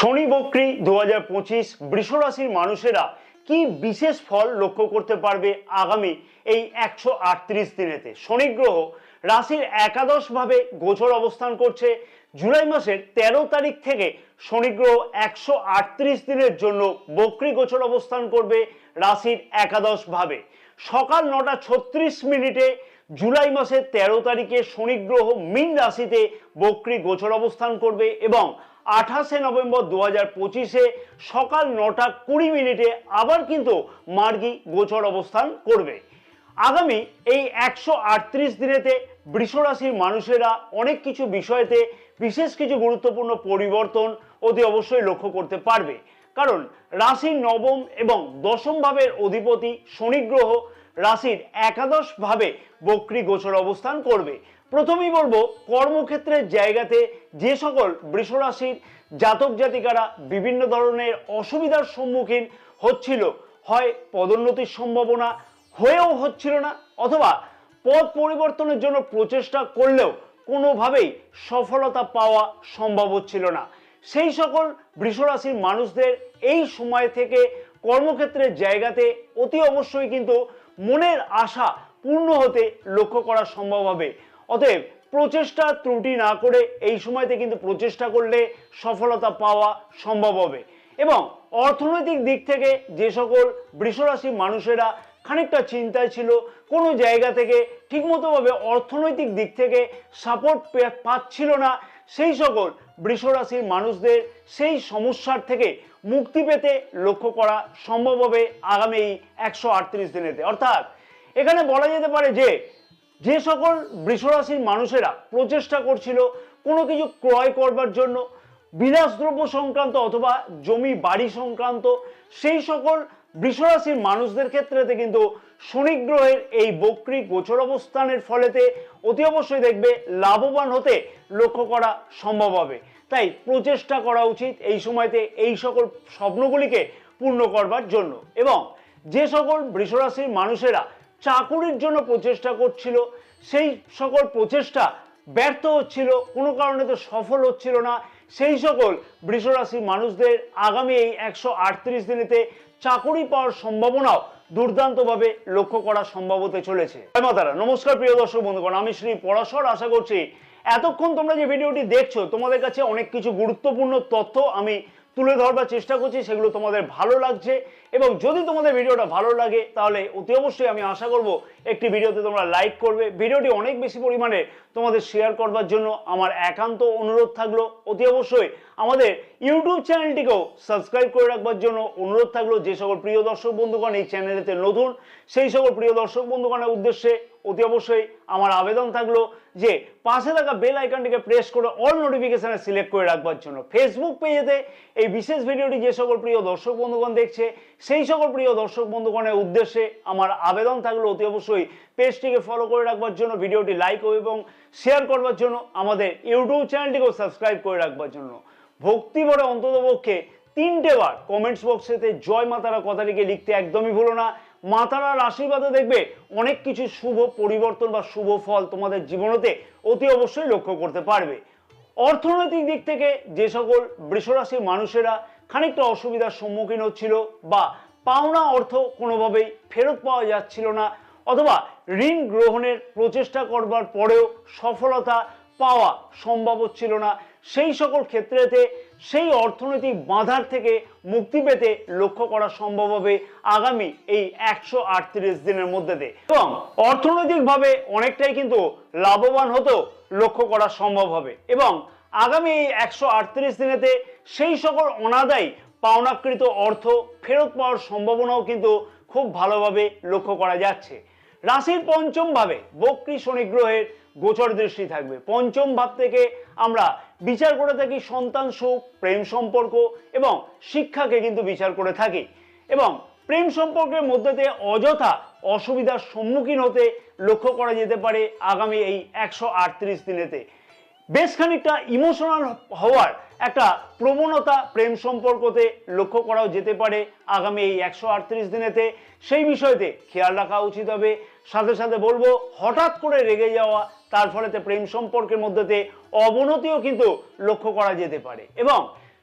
শনি বক্রী 2025 বৃষ রাশির মানুষেরা কি বিশেষ ফল লক্ষ্য করতে পারবে আগামী এই 138 দিনেতে। শনি গ্রহ রাশির একাদশ ভাবে গোচর অবস্থান করছে। জুলাই মাসের 13 তারিখ থেকে শনি গ্রহ 138 দিনের জন্য বক্রী গোচর অবস্থান করবে রাশির একাদশ ভাবে। সকাল 9:36 জুলাই মাসের 13 তারিখে শনি গ্রহ মীন রাশিতে বক্রী গোচর অবস্থান করবে এবং 28 নভেম্বর 2025 সকাল 9:20 আবার কিন্তু মার্গী গোচর অবস্থান করবে। আগামী এই 138 দিনেতে বৃষ রাশির মানুষেরা অনেক কিছু বিষয়তে বিশেষ কিছু গুরুত্বপূর্ণ পরিবর্তন অতি অবশ্যই লক্ষ্য করতে পারবে, কারণ রাশির নবম এবং দশম ভাবের অধিপতি শনি গ্রহ রাশির একাদশ ভাবে বক্রী গোচর অবস্থান করবে। প্রথমেই বলবো, কর্মক্ষেত্রের জায়গাতে যে সকল বৃষ রাশির জাতক জাতিকারা বিভিন্ন ধরনের অসুবিধার সম্মুখীন হচ্ছিল, হয় পদোন্নতির সম্ভাবনা হয়েও হচ্ছিল না, অথবা পদ পরিবর্তনের জন্য প্রচেষ্টা করলেও কোনোভাবেই সফলতা পাওয়া সম্ভব হচ্ছিল না, সেই সকল বৃষ রাশির মানুষদের এই সময় থেকে কর্মক্ষেত্রের জায়গাতে অতি অবশ্যই কিন্তু মনের আশা পূর্ণ হতে লক্ষ্য করা সম্ভব হবে। অতএব প্রচেষ্টা ত্রুটি না করে এই সময়তে কিন্তু প্রচেষ্টা করলে সফলতা পাওয়া সম্ভব হবে। এবং অর্থনৈতিক দিক থেকে যে সকল বৃষ রাশির মানুষেরা খানিকটা চিন্তায় ছিল, কোনো জায়গা থেকে ঠিকমতোভাবে অর্থনৈতিক দিক থেকে সাপোর্ট পাচ্ছিল না, সেই সকল বৃষ রাশির মানুষদের সেই সমস্যার থেকে মুক্তি পেতে লক্ষ্য করা সম্ভব হবে আগামী 138 দিনেতে। অর্থাৎ এখানে বলা যেতে পারে যে সকল বৃষ রাশির মানুষেরা প্রচেষ্টা করছিল কোনো কিছু ক্রয় করবার জন্য, বিলাসদ্রব্য সংক্রান্ত অথবা জমি বাড়ি সংক্রান্ত, সেই সকল বৃষ রাশির মানুষদের ক্ষেত্রেতে কিন্তু শনি গ্রহের এই বক্রী গোচর অবস্থানের ফলেতে অতি অবশ্যই দেখবে লাভবান হতে লক্ষ্য করা সম্ভব হবে। তাই প্রচেষ্টা করা উচিত এই সময়তে এই সকল স্বপ্নগুলিকে পূর্ণ করবার জন্য। এবং যে সকল বৃষ রাশির মানুষেরা চাকুরির জন্য প্রচেষ্টা করছিল, সেই সকল প্রচেষ্টা ব্যর্থ হচ্ছিল, কোনো কারণে তো সফল হচ্ছিল না, সেই সকল বৃষ রাশির মানুষদের আগামী এই 138 দিনেতে চাকুরি পাওয়ার সম্ভাবনাও দুর্দান্তভাবে লক্ষ্য করা সম্ভব হতে চলেছে। জয় মাতারা। নমস্কার প্রিয় দর্শক বন্ধুগণ, আমি শ্রী পরাশর। আশা করছি এতক্ষণ তোমরা যে ভিডিওটি দেখছো তোমাদের কাছে অনেক কিছু গুরুত্বপূর্ণ তথ্য আমি তুলে ধরবার চেষ্টা করছি, সেগুলো তোমাদের ভালো লাগছে। এবং যদি তোমাদের ভিডিওটা ভালো লাগে তাহলে অতি অবশ্যই আমি আশা করব একটি ভিডিওতে তোমরা লাইক করবে, ভিডিওটি অনেক বেশি পরিমাণে তোমাদের শেয়ার করবার জন্য আমার একান্ত অনুরোধ থাকলো। অতি অবশ্যই আমাদের ইউটিউব চ্যানেলটিকেও সাবস্ক্রাইব করে রাখবার জন্য অনুরোধ থাকলো। যে সকল প্রিয় দর্শক বন্ধুগণ এই চ্যানেলেতে নতুন, সেই সকল প্রিয় দর্শক বন্ধুগণের উদ্দেশ্যে অতি অবশ্যই আমার আবেদন থাকলো যে পাশে থাকা বেল আইকনটিকে প্রেস করে অল নোটিফিকেশনে সিলেক্ট করে রাখবার জন্য। ফেসবুক পেজেতে এই বিশেষ ভিডিওটি যে সকল প্রিয় দর্শক বন্ধুগণ দেখছে, সেই সকল প্রিয় দর্শক বন্ধুগণের উদ্দেশ্যে আমার আবেদন থাকলো অতি অবশ্যই পেজটিকে ফলো করে রাখবার জন্য, ভিডিওটি লাইক এবং শেয়ার করবার জন্য, আমাদের ইউটিউব চ্যানেলটিকেও সাবস্ক্রাইব করে রাখবার জন্য। ভক্তি ভরে অন্ততপক্ষে 3টে বার কমেন্টস বক্সেতে জয় মাতারা কথাটিকে লিখতে একদমই ভুলো না। মাতারার আশীর্বাদে দেখবে অনেক কিছু শুভ পরিবর্তন বা শুভ ফল তোমাদের জীবনেতে অতি অবশ্যই লক্ষ্য করতে পারবে। অর্থনৈতিক দিক থেকে যে সকল বৃষ রাশির মানুষেরা খানিকটা অসুবিধার সম্মুখীন হচ্ছিল, বা পাওনা অর্থ কোনোভাবেই ফেরত পাওয়া যাচ্ছিল না, অথবা ঋণ গ্রহণের প্রচেষ্টা করবার পরেও সফলতা পাওয়া সম্ভব হচ্ছিল না, সেই সকল ক্ষেত্রেতে সেই অর্থনৈতিক বাধার থেকে মুক্তি পেতে লক্ষ্য করা সম্ভব হবে আগামী এই 138 দিনের মধ্যে। এবং অর্থনৈতিকভাবে অনেকটাই কিন্তু লাভবান হতেও লক্ষ্য করা সম্ভব হবে। এবং আগামী এই 138 দিনেতে সেই সকল অনাদায়ী পাওনাকৃত অর্থ ফেরত পাওয়ার সম্ভাবনাও কিন্তু খুব ভালোভাবে লক্ষ্য করা যাচ্ছে। রাশির পঞ্চম ভাবে বক্রী শনি গ্রহের গোচর দৃষ্টি থাকবে। পঞ্চম ভাব থেকে আমরা বিচার করে থাকি সন্তান সুখ, প্রেম সম্পর্ক এবং শিক্ষাকে কিন্তু বিচার করে থাকি। এবং প্রেম সম্পর্কের মধ্যে দিয়ে অযথা অসুবিধার সম্মুখীন হতে লক্ষ্য করা যেতে পারে আগামী এই 138 দিনেতে। বেশ খানিকটা ইমোশনাল হওয়ার একটা প্রবণতা প্রেম সম্পর্কতে লক্ষ্য করাও যেতে পারে আগামী এই 138 দিনেতে। সেই বিষয়তে খেয়াল রাখা উচিত হবে। সাথে সাথে বলবো, হঠাৎ করে রেগে যাওয়া, তার ফলেতে প্রেম সম্পর্কের মধ্যেতে অবনতিও কিন্তু লক্ষ্য করা যেতে পারে। এবং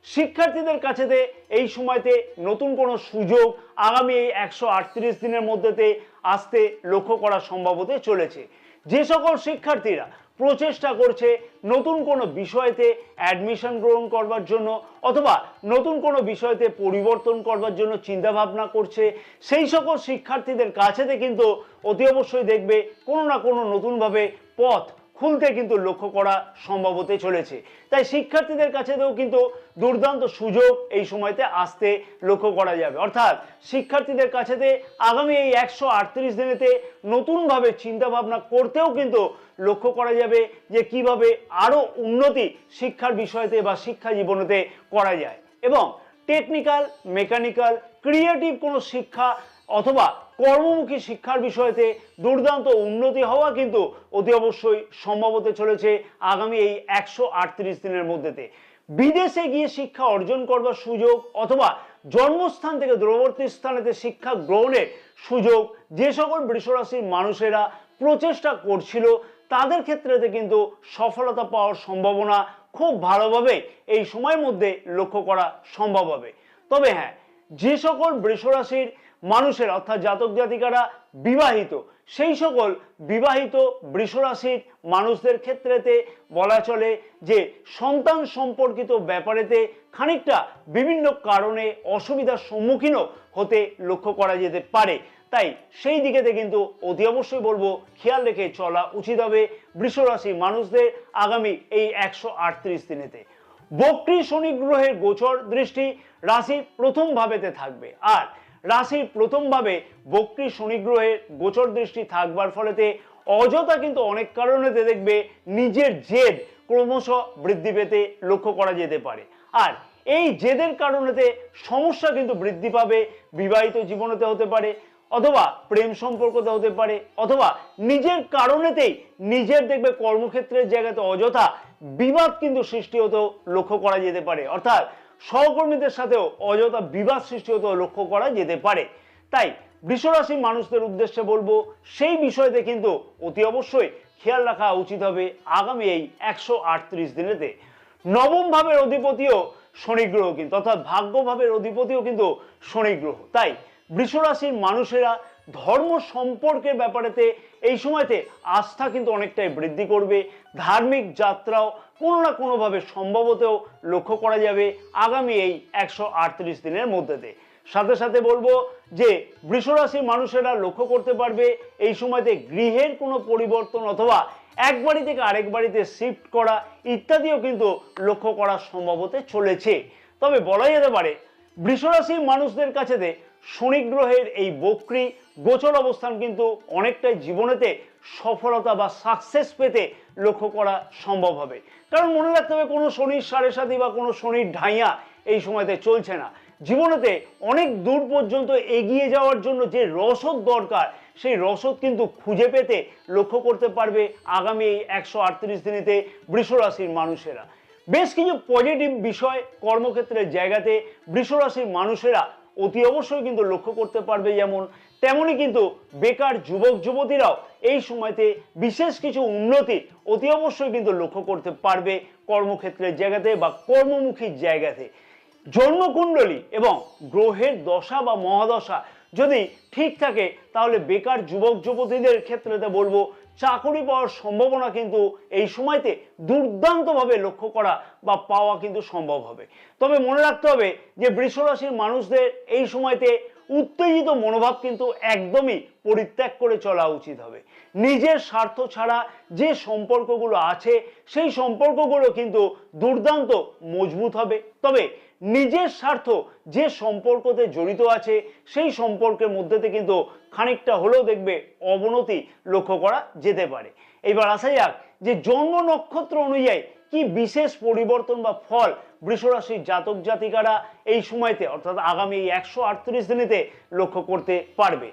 শিক্ষার্থীদের কাছেতে এই সময়তে নতুন কোনো সুযোগ আগামী এই 138 দিনের মধ্যেতে আসতে লক্ষ্য করা সম্ভব হতে চলেছে। যে সকল শিক্ষার্থীরা প্রচেষ্টা করছে নতুন কোনো বিষয়তে অ্যাডমিশন গ্রহণ করবার জন্য অথবা নতুন কোনো বিষয়তে পরিবর্তন করবার জন্য চিন্তা ভাবনা করছে, সেই সকল শিক্ষার্থীদের কাছেতে কিন্তু অতি অবশ্যই দেখবে কোনো না কোনো নতুনভাবে পথ খুলতে কিন্তু লক্ষ্য করা সম্ভব হতে চলেছে। তাই শিক্ষার্থীদের কাছেও কিন্তু দুর্দান্ত সুযোগ এই সময়তে আসতে লক্ষ্য করা যাবে। অর্থাৎ শিক্ষার্থীদের কাছেতে আগামী এই 138 দিনেতে নতুনভাবে চিন্তা ভাবনা করতেও কিন্তু লক্ষ্য করা যাবে যে কিভাবে আরো উন্নতি শিক্ষার বিষয়তে বা শিক্ষা জীবনেতে করা যায়, এবং টেকনিক্যাল, মেকানিক্যাল, ক্রিয়েটিভ কোনো শিক্ষা অথবা কর্মমুখী শিক্ষার বিষয়তে দুর্দান্ত উন্নতি হওয়া কিন্তু অতি অবশ্যই সম্ভব হতে চলেছে আগামী এই 138 দিনের মধ্যেতে। বিদেশে গিয়ে শিক্ষা অর্জন করবার সুযোগ অথবা জন্মস্থান থেকে দূরবর্তী স্থানেতে শিক্ষা গ্রহণের সুযোগ যে সকল বৃষ রাশির মানুষেরা প্রচেষ্টা করছিল তাদের ক্ষেত্রেতে কিন্তু সফলতা পাওয়ার সম্ভাবনা খুব ভালোভাবে এই সময়ের মধ্যে লক্ষ্য করা সম্ভব হবে। তবে হ্যাঁ, যে সকল বৃষ রাশির মানুষের অর্থাৎ জাতক জাতিকারা বিবাহিত, সেই সকল বিবাহিত বৃষ রাশির মানুষদের ক্ষেত্রেতে বলা চলে যে সন্তান সম্পর্কিত ব্যাপারেতে খানিকটা বিভিন্ন কারণে অসুবিধার সম্মুখীনও হতে লক্ষ্য করা যেতে পারে। তাই সেই দিকেতে কিন্তু অতি অবশ্যই বলবো খেয়াল রেখে চলা উচিত হবে বৃষ রাশির মানুষদের আগামী এই 138 দিনেতে। বক্রী শনি গ্রহের গোচর দৃষ্টি রাশির প্রথম ভাবেতে থাকবে, আর রাশির প্রথম ভাবে বক্রী শনি গ্রহের গোচর দৃষ্টি থাকবার ফলেতে অযথা কিন্তু অনেক কারণেতে দেখবে নিজের জেদ ক্রমশ বৃদ্ধি পেতে লক্ষ্য করা যেতে পারে, আর এই জেদের কারণেতে সমস্যা কিন্তু বৃদ্ধি পাবে। বিবাহিত জীবনেতে হতে পারে অথবা প্রেম সম্পর্কতে হতে পারে অথবা নিজের কারণেতেই নিজের দেখবে কর্মক্ষেত্রের জায়গাতে অযথা বিবাদ কিন্তু সৃষ্টি হতেও লক্ষ্য করা যেতে পারে, অর্থাৎ সহকর্মীদের সাথেও অযথা বিবাদ সৃষ্টি হতেও লক্ষ্য করা যেতে পারে। তাই বৃষ রাশির মানুষদের উদ্দেশ্যে বলবো সেই বিষয়তে কিন্তু অতি অবশ্যই খেয়াল রাখা উচিত হবে আগামী এই 138 দিনেতে। নবম ভাবের অধিপতিও শনি গ্রহ কিন্তু, অর্থাৎ ভাগ্য ভাবের অধিপতিও কিন্তু শনি গ্রহ। তাই বৃষ রাশির মানুষেরা ধর্ম সম্পর্কের ব্যাপারেতে এই সময়তে আস্থা কিন্তু অনেকটাই বৃদ্ধি করবে। ধার্মিক যাত্রাও কোনো না কোনোভাবে সম্ভবতেও লক্ষ্য করা যাবে আগামী এই 138 দিনের মধ্যেতে। সাথে সাথে বলবো যে বৃষ রাশির মানুষেরা লক্ষ্য করতে পারবে এই সময়তে গৃহের কোনো পরিবর্তন অথবা এক বাড়ি থেকে আরেক বাড়িতে শিফট করা ইত্যাদিও কিন্তু লক্ষ্য করা সম্ভব হতে চলেছে। তবে বলা যেতে পারে বৃষ রাশির মানুষদের কাছেতে শনি গ্রহের এই বক্রী গোচর অবস্থান কিন্তু অনেকটাই জীবনেতে সফলতা বা সাকসেস পেতে লক্ষ্য করা সম্ভব হবে। কারণ মনে রাখতে হবে কোনো শনির সাড়ে সাথী বা কোনো শনির ঢাইয়া এই সময়তে চলছে না। জীবনেতে অনেক দূর পর্যন্ত এগিয়ে যাওয়ার জন্য যে রসদ দরকার সেই রসদ কিন্তু খুঁজে পেতে লক্ষ্য করতে পারবে আগামী এই 138 দিনেতে বৃষ রাশির মানুষেরা। বেশ কিছু পজিটিভ বিষয় কর্মক্ষেত্রের জায়গাতে বৃষ রাশির মানুষেরা অতি অবশ্যই কিন্তু লক্ষ্য করতে পারবে, যেমন তেমনি কিন্তু বেকার যুবক যুবতীরাও এই সময়তে বিশেষ কিছু উন্নতি অতি অবশ্যই কিন্তু লক্ষ্য করতে পারবে কর্মক্ষেত্রের জায়গাতে বা কর্মমুখী জায়গাতে। জন্মকুণ্ডলী এবং গ্রহের দশা বা মহাদশা যদি ঠিক থাকে তাহলে বেকার যুবক যুবতীদের ক্ষেত্রেতে বলবো চাকরি পাওয়ার সম্ভাবনা কিন্তু এই সময়তে দুর্দান্তভাবে লক্ষ্য করা বা পাওয়া কিন্তু সম্ভব হবে। তবে মনে রাখতে হবে যে বৃষ রাশির মানুষদের এই সময়তে উত্তেজিত মনোভাব কিন্তু একদমই পরিত্যাগ করে চলা উচিত হবে। নিজের স্বার্থ ছাড়া যে সম্পর্কগুলো আছে সেই সম্পর্কগুলো কিন্তু দুর্দান্ত মজবুত হবে। তবে নিজের স্বার্থ যে সম্পর্কতে জড়িত আছে সেই সম্পর্কের মধ্যেতে কিন্তু খানিকটা হলেও দেখবে অবনতি লক্ষ্য করা যেতে পারে। এবার আসা যাক যে জন্ম নক্ষত্র অনুযায়ী কি বিশেষ পরিবর্তন বা ফল বৃষ রাশির জাতক জাতিকারা এই সময়তে অর্থাৎ আগামী 138 দিনেতে লক্ষ্য করতে পারবে।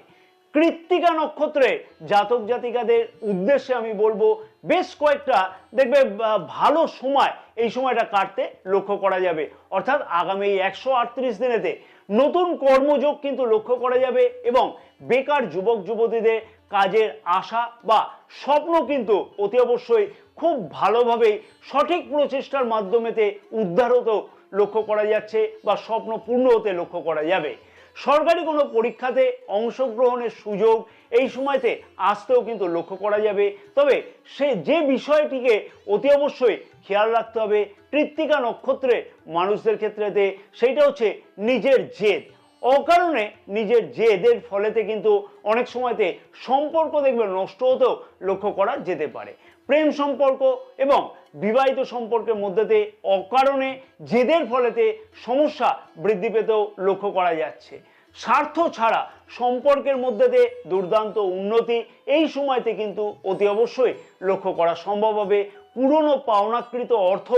কৃত্তিকা নক্ষত্রে জাতক জাতিকাদের উদ্দেশ্যে আমি বলবো বেশ কয়েকটা দেখবে ভালো সময় এই সময়টা কাটতে লক্ষ্য করা যাবে। অর্থাৎ আগামী 138 দিনেতে নতুন কর্মযোগ কিন্তু লক্ষ্য করা যাবে এবং বেকার যুবক যুবতীদের কাজের আশা বা স্বপ্ন কিন্তু অতি অবশ্যই খুব ভালোভাবে সঠিক প্রচেষ্টার মাধ্যমেতে উদ্ধার হতে লক্ষ্য করা যাচ্ছে বা স্বপ্ন পূর্ণ হতে লক্ষ্য করা যাবে। সরকারি কোনো পরীক্ষাতে অংশগ্রহণের সুযোগ এই সময়তে আসতেও কিন্তু লক্ষ্য করা যাবে। তবে যে বিষয়টিকে অতি অবশ্যই খেয়াল রাখতে হবে কৃত্তিকা নক্ষত্রে মানুষদের ক্ষেত্রেতে, সেইটা হচ্ছে নিজের জেদ। অকারণে নিজের জেদের ফলেতে কিন্তু অনেক সময়তে সম্পর্ক দেখবে নষ্ট হতেও লক্ষ্য করা যেতে পারে। প্রেম সম্পর্ক এবং বিবাহিত সম্পর্কের মধ্যেতে অকারণে জেদের ফলেতে সমস্যা বৃদ্ধি পেতেও লক্ষ্য করা যাচ্ছে। স্বার্থ ছাড়া সম্পর্কের মধ্যেতে দুর্দান্ত উন্নতি এই সময়তে কিন্তু অতি অবশ্যই লক্ষ্য করা সম্ভব হবে। পুরনো পাওনাকৃত অর্থ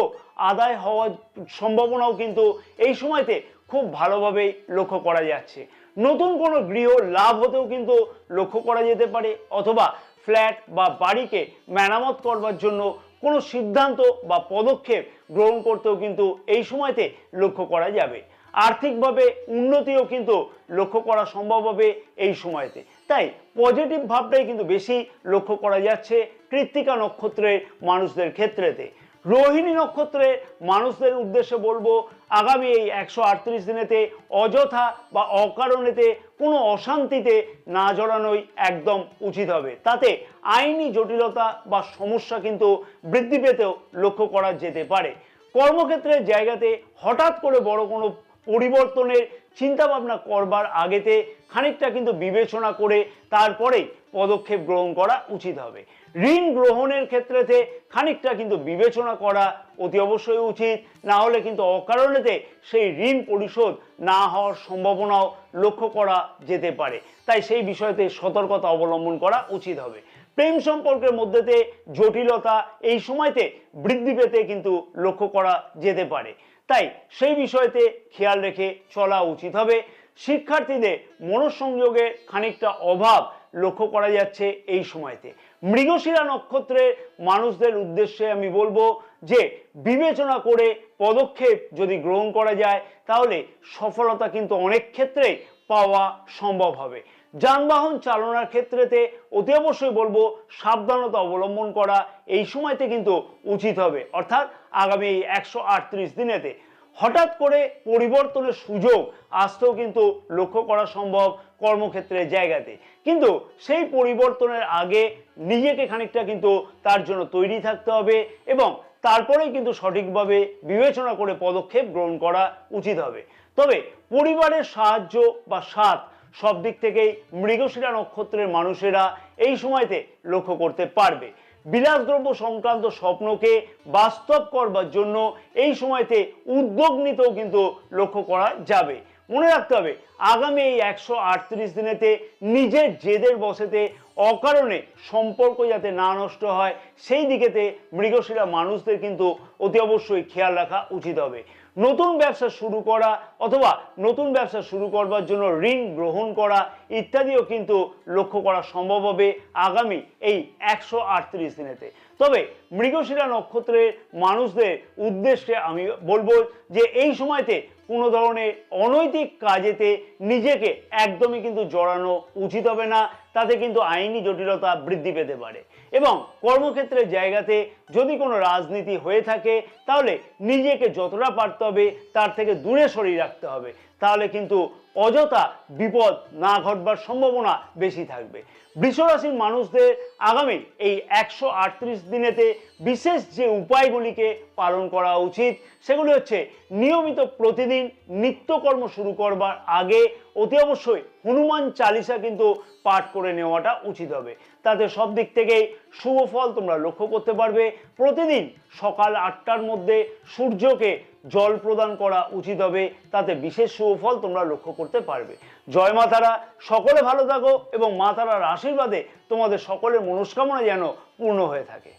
আদায় হওয়ার সম্ভাবনাও কিন্তু এই সময়তে খুব ভালোভাবেই লক্ষ্য করা যাচ্ছে। নতুন কোনো গৃহ লাভ হতেও কিন্তু লক্ষ্য করা যেতে পারে, অথবা ফ্ল্যাট বা বাড়িকে মেরামত করবার জন্য কোনো সিদ্ধান্ত বা পদক্ষেপ গ্রহণ করতেও কিন্তু এই সময়তে লক্ষ্য করা যাবে। আর্থিকভাবে উন্নতিও কিন্তু লক্ষ্য করা সম্ভব হবে এই সময়তে। তাই পজিটিভ ভাবটাই কিন্তু বেশি লক্ষ্য করা যাচ্ছে কৃত্তিকা নক্ষত্রের মানুষদের ক্ষেত্রেতে। রোহিণী নক্ষত্রের মানুষদের উদ্দেশ্যে বলবো, আগামী এই 138 দিনেতে অযথা বা অকারণেতে কোনো অশান্তিতে না জড়ানোই একদম উচিত হবে। তাতে আইনি জটিলতা বা সমস্যা কিন্তু বৃদ্ধি পেতেও লক্ষ্য করা যেতে পারে। কর্মক্ষেত্রের জায়গাতে হঠাৎ করে বড় কোনো পরিবর্তনের চিন্তা ভাবনা করবার আগেতে খানিকটা কিন্তু বিবেচনা করে তারপরেই পদক্ষেপ গ্রহণ করা উচিত হবে। ঋণ গ্রহণের ক্ষেত্রেতে খানিকটা কিন্তু বিবেচনা করা অতি অবশ্যই উচিত, না হলে কিন্তু অকারণেতে সেই ঋণ পরিশোধ না হওয়ার সম্ভাবনাও লক্ষ্য করা যেতে পারে। তাই সেই বিষয়তে সতর্কতা অবলম্বন করা উচিত হবে। প্রেম সম্পর্কের মধ্যেতে জটিলতা এই সময়তে বৃদ্ধি পেতে কিন্তু লক্ষ্য করা যেতে পারে। তাই সেই বিষয়তে খেয়াল রেখে চলা উচিত হবে। শিক্ষার্থীদের মনঃসংযোগের খানিকটা অভাব লক্ষ্য করা যাচ্ছে এই সময়তে। মৃগশিরা নক্ষত্রের মানুষদের উদ্দেশ্যে আমি বলবো যে বিবেচনা করে পদক্ষেপ যদি গ্রহণ করা যায় তাহলে সফলতা কিন্তু অনেক ক্ষেত্রেই পাওয়া সম্ভব হবে। যানবাহন চালনার ক্ষেত্রেতে অতি অবশ্যই বলবো সাবধানতা অবলম্বন করা এই সময়তে কিন্তু উচিত হবে। অর্থাৎ আগামী 138 দিনেতে হঠাৎ করে পরিবর্তনের সুযোগ আসতেও কিন্তু লক্ষ্য করা সম্ভব কর্মক্ষেত্রের জায়গাতে, কিন্তু সেই পরিবর্তনের আগে নিজেকে খানিকটা কিন্তু তার জন্য তৈরি থাকতে হবে এবং তারপরেই কিন্তু সঠিকভাবে বিবেচনা করে পদক্ষেপ গ্রহণ করা উচিত হবে। তবে পরিবারের সাহায্য বা সাথ সব দিক থেকেই মৃগশিরা নক্ষত্রের মানুষেরা এই সময়তে লক্ষ্য করতে পারবে। বিলাসদ্রব্য সংক্রান্ত স্বপ্নকে বাস্তব করবার জন্য এই সময়তে উদ্যোগ নিতেও কিন্তু লক্ষ্য করা যাবে। মনে রাখতে হবে আগামী এই 138 দিনেতে নিজের জেদের বশেতে অকারণে সম্পর্ক যাতে না নষ্ট হয় সেই দিকেতে মৃগশিরা মানুষদের কিন্তু অতি অবশ্যই খেয়াল রাখা উচিত হবে। নতুন ব্যবসা শুরু করা অথবা নতুন ব্যবসা শুরু করবার জন্য ঋণ গ্রহণ করা ইত্যাদিও কিন্তু লক্ষ্য করা সম্ভব হবে আগামী এই 138 দিনেতে। তবে মৃগশিরা নক্ষত্রের মানুষদের উদ্দেশ্যে আমি বলবো যে এই সময়তে কোনো ধরনের অনৈতিক কাজেতে নিজেকে একদমই কিন্তু জড়ানো উচিত হবে না, তাতে কিন্তু আইনি জটিলতা বৃদ্ধি পেতে পারে। এবং কর্মক্ষেত্রের জায়গাতে যদি কোনো রাজনীতি হয়ে থাকে তাহলে নিজেকে যতটা পারতে হবে তার থেকে দূরে সরিয়ে রাখতে হবে, তাহলে কিন্তু অযথা বিপদ না ঘটবার সম্ভাবনা বেশি থাকবে। বৃষ রাশির মানুষদের আগামী এই 138 দিনেতে বিশেষ যে উপায়গুলিকে পালন করা উচিত সেগুলি হচ্ছে নিয়মিত প্রতিদিন নিত্যকর্ম শুরু করবার আগে অতি অবশ্যই হনুমান চালিসা কিন্তু পাঠ করে নেওয়াটা উচিত হবে। তাতে সব দিক থেকেই শুভ ফল তোমরা লক্ষ্য করতে পারবে। প্রতিদিন সকাল 8টার মধ্যে সূর্যকে জল প্রদান করা উচিত হবে, তাতে বিশেষ শুভ ফল তোমরা লক্ষ্য করতে পারবে। জয় মা তারা, সকলে ভালো থাকো এবং মা তারার আশীর্বাদে তোমাদের সকলের মনস্কামনা যেন পূর্ণ হয়ে থাকে।